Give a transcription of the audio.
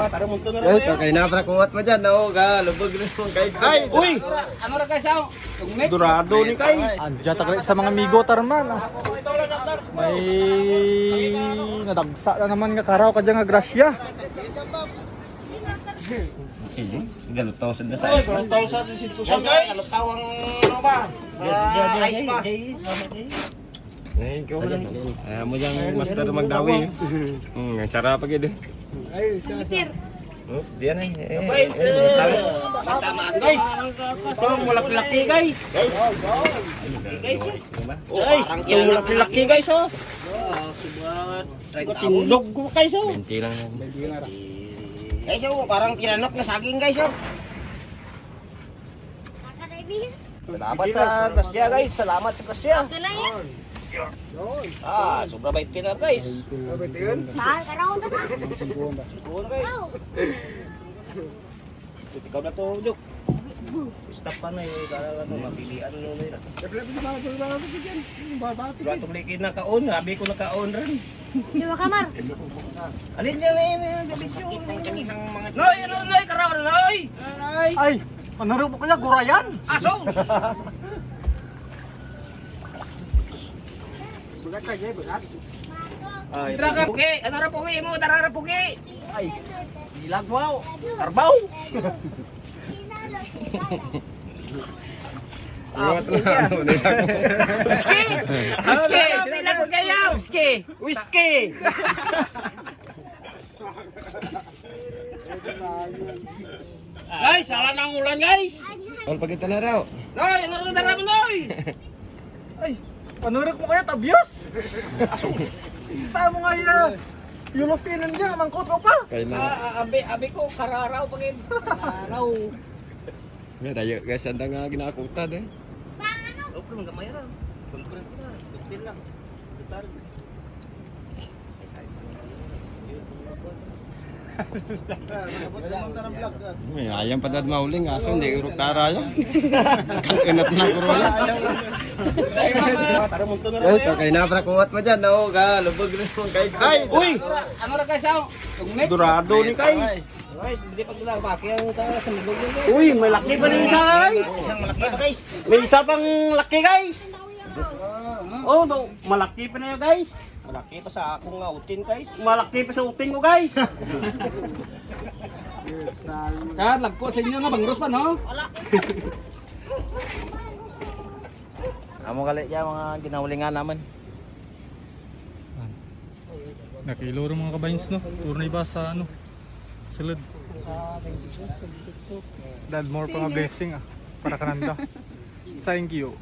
Guys, kay nabra kuwat mo dyan. Oo, lubog rin mong guys. Ay! Uy! Ano ra guys ako? Durado ni kay. Andiyan tagal sa mga migo tarman. May nadagsa na naman nga karaw kadya nga grasya. Galutaw sa dasa. Galutaw sa institusyon. Galutaw ang ano ba? Ice pa. Ikaw lang. Mo yang master magdawi. Ang sarap pag ide. Ay, sarap. Oh, diyan ay. Guys. Guys. Malaki guys. Guys. Guys, malaki guys oh. Subat. Tindog ko guys oh. 20 lang. Guys oh, parang tinanok na saging guys oh. Salamat sa grasya guys. Salamat sa grasya. Sobra bait na guys. Bait yun? Karaw na ba? Siguro guys. Ikaw na to, Jok. Stop pa na yung mapilian mo na yun. Gatong likin na kaon, habi ko na kaon rin. Di ba kamar? Alin niya na yun, gabisyon. Noy, noy, karaw na, noy! Ay, manaro mo kaya gurayan? Aso! Bugat ka jay, bugat. Ay, pugi, ano ra pugi mo, tara ra pugi. Ay, dilag wow. Tarbaw. Whiskey! Whiskey! Dilag mo kayo! Whiskey! Whiskey! Guys, sala ng ulan guys! All pagkita na raw. Noy, ano ra dara mo noy? Ay, panurok mo kaya tabyos. Tama nga yan. European niya, mangkot mo pa. Abi ko kararaw pagin. Kararaw. Nga tayo guys, anda nga ginakutan eh. Oh, pero gamay ra. Kontrol ko na. Tutil lang. Tutar. May ayam padad mauling aso hindi urok tara yun. Kanat na kurola. Guys, kay nabra kuwat mo dyan. Oo, lubog rin mong guys. Ay! Uy! Ano ra guys ako? Durado ni kay. Guys, hindi pa kailangan bakyan tayo sa lubog yun. Uy, may laki pa rin isa guys. Isang malaki pa guys. May isa pang laki guys. Oh, no, malaki pa na yun guys. Malaki pa sa akong utin guys. Malaki pa sa uting ko guys. Lagko sa inyo nga bangros pa no? Amo gali ya mga ginaulingan naman. Nakiloro mga kabayins no. Puro na iba sa ano. Sulod. Dad more pa nga blessing ah. Para kananda. Thank you.